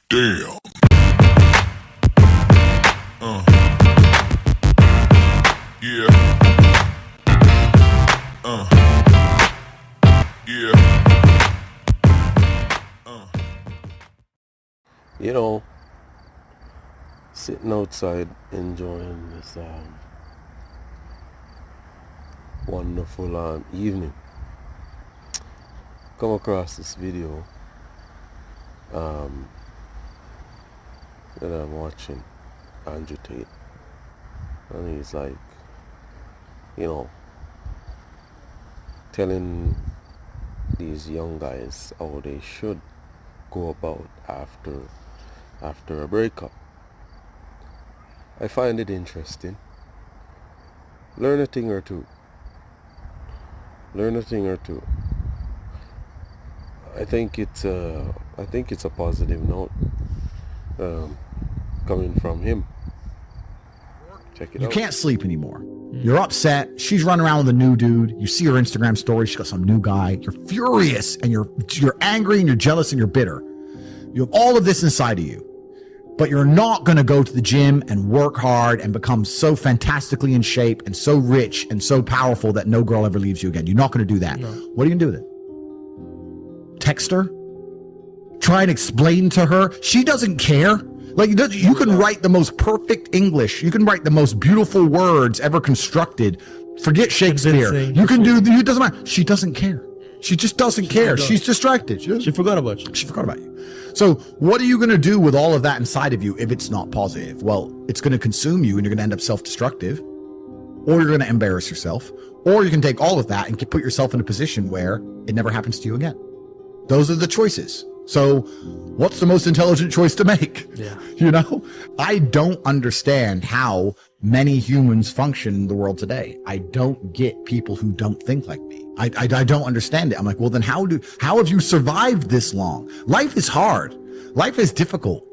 Damn. Yeah. Yeah. You know, sitting outside enjoying this wonderful evening. Come across this video that I'm watching Andrew Tate, and he's like, you know, telling these young guys how they should go about after a breakup. I find it interesting. Learn a thing or two. I think it's a positive note coming from him. Check it out. You can't sleep anymore. You're upset. She's running around with a new dude. You see her Instagram story. She's got some new guy. You're furious and you're angry and you're jealous and you're bitter. You have all of this inside of you, but you're not going to go to the gym and work hard and become so fantastically in shape and so rich and so powerful that no girl ever leaves you again. You're not going to do that. No. What are you going to do with it? Text her? Try and explain to her? She doesn't care. Like, you can write the most perfect English. You can write the most beautiful words ever constructed. Forget Shakespeare. You can do, it doesn't matter. She doesn't care. She just doesn't care. She's distracted. She forgot about you. She forgot about you. So what are you going to do with all of that inside of you if it's not positive? Well, it's going to consume you and you're going to end up self-destructive, or you're going to embarrass yourself, or you can take all of that and put yourself in a position where it never happens to you again. Those are the choices. So what's the most intelligent choice to make? Yeah. You know, I don't understand how many humans function in the world today. I don't get people who don't think like me. I don't understand it. I'm like, well, then how have you survived this long? Life is hard. Life is difficult.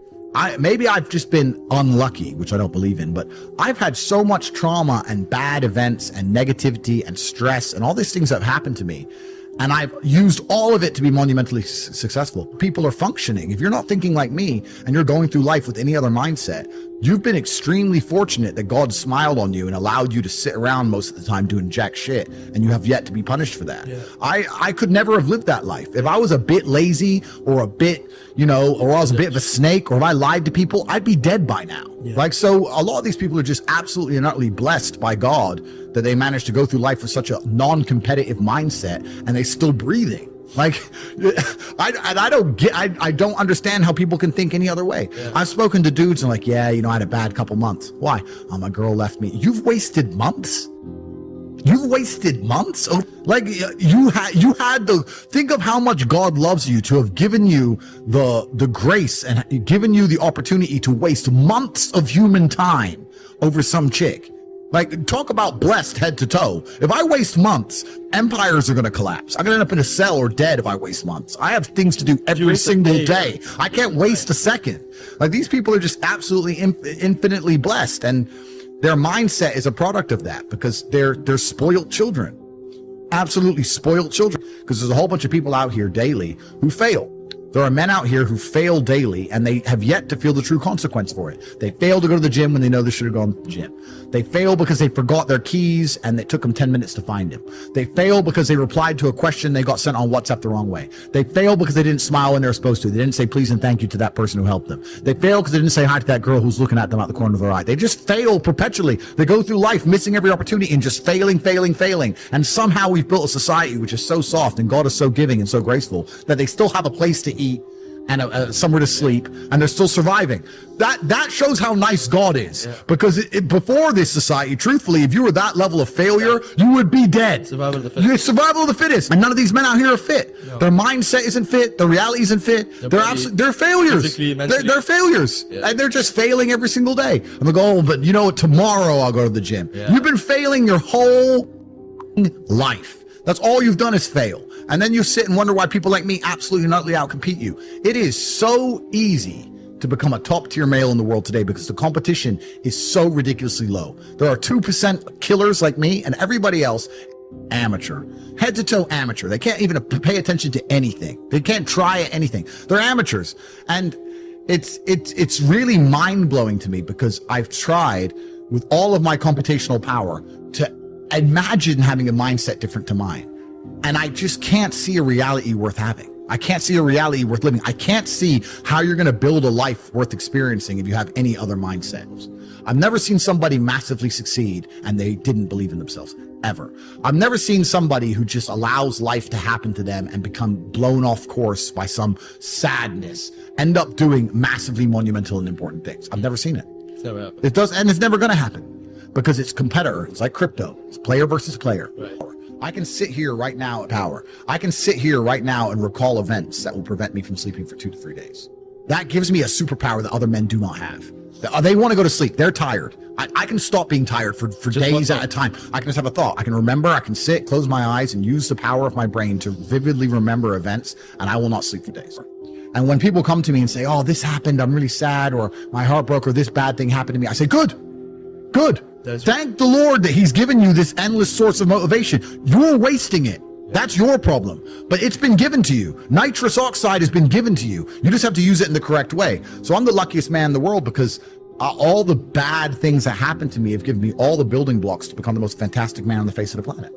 Maybe I've just been unlucky, which I don't believe in, but I've had so much trauma and bad events and negativity and stress and all these things that have happened to me. And I've used all of it to be monumentally successful. People are functioning. If you're not thinking like me and you're going through life with any other mindset, you've been extremely fortunate that God smiled on you and allowed you to sit around most of the time doing jack shit, and you have yet to be punished for that. Yeah. I could never have lived that life. If I was a bit lazy or a bit, you know, or I was a bit of a snake, or if I lied to people, I'd be dead by now. Yeah. Like, so a lot of these people are just absolutely and utterly blessed by God that they managed to go through life with such a non-competitive mindset and they're still breathing. Like, I don't understand how people can think any other way. Yeah. I've spoken to dudes and like, yeah, you know, I had a bad couple months. Why? Oh, my girl left me. You've wasted months. You've wasted months. Like, you had the, think of how much God loves you to have given you the grace and given you the opportunity to waste months of human time over some chick. Like, talk about blessed head to toe. If I waste months, empires are going to collapse. I'm going to end up in a cell or dead if I waste months. I have things to do every single day. I can't waste a second. Like, these people are just absolutely infinitely blessed. And their mindset is a product of that because they're spoiled children. Absolutely spoiled children. Because there's a whole bunch of people out here daily who fail. There are men out here who fail daily and they have yet to feel the true consequence for it. They fail to go to the gym when they know they should have gone to the gym. They fail because they forgot their keys and it took them 10 minutes to find them. They fail because they replied to a question they got sent on WhatsApp the wrong way. They fail because they didn't smile when they were supposed to. They didn't say please and thank you to that person who helped them. They fail because they didn't say hi to that girl who's looking at them out the corner of their eye. They just fail perpetually. They go through life missing every opportunity and just failing. And somehow we've built a society which is so soft and God is so giving and so graceful that they still have a place to eat and somewhere to sleep, and they're still surviving. That shows how nice God is. Yeah. Because before this society, truthfully, if you were that level of failure, you would be dead. Survival of the fittest. Survival of the fittest. And none of these men out here are fit. No. Their mindset isn't fit. Their reality isn't fit. They're failures. They're failures. Yeah. And they're just failing every single day. And they go, oh, but you know what? Tomorrow I'll go to the gym. Yeah. You've been failing your whole life. That's all you've done is fail. And then you sit and wonder why people like me absolutely and utterly outcompete you. It is so easy to become a top tier male in the world today because the competition is so ridiculously low. There are 2% killers like me, and everybody else Amateur. Head to toe amateur. They can't even pay attention to anything. They can't try anything. They're amateurs. And it's really mind-blowing to me because I've tried with all of my computational power to imagine having a mindset different to mine. And I just can't see a reality worth having. I can't see a reality worth living. I can't see how you're going to build a life worth experiencing if you have any other mindset. I've never seen somebody massively succeed and they didn't believe in themselves, ever. I've never seen somebody who just allows life to happen to them and become blown off course by some sadness, end up doing massively monumental and important things. I've never seen it. It does, and it's never going to happen because it's competitor. It's like crypto. It's player versus player. Right. I can sit here right now at power. I can sit here right now and recall events that will prevent me from sleeping for 2 to 3 days. That gives me a superpower that other men do not have. They want to go to sleep. They're tired. I can stop being tired for days at a time. I can just have a thought. I can remember. I can sit, close my eyes, and use the power of my brain to vividly remember events, and I will not sleep for days. And when people come to me and say, oh, this happened, I'm really sad, or my heart broke, or this bad thing happened to me, I say, good. Thank the Lord that he's given you this endless source of motivation. You're wasting it. That's your problem. But it's been given to you. Nitrous oxide has been given to you. You just have to use it in the correct way. So I'm the luckiest man in the world because all the bad things that happened to me have given me all the building blocks to become the most fantastic man on the face of the planet.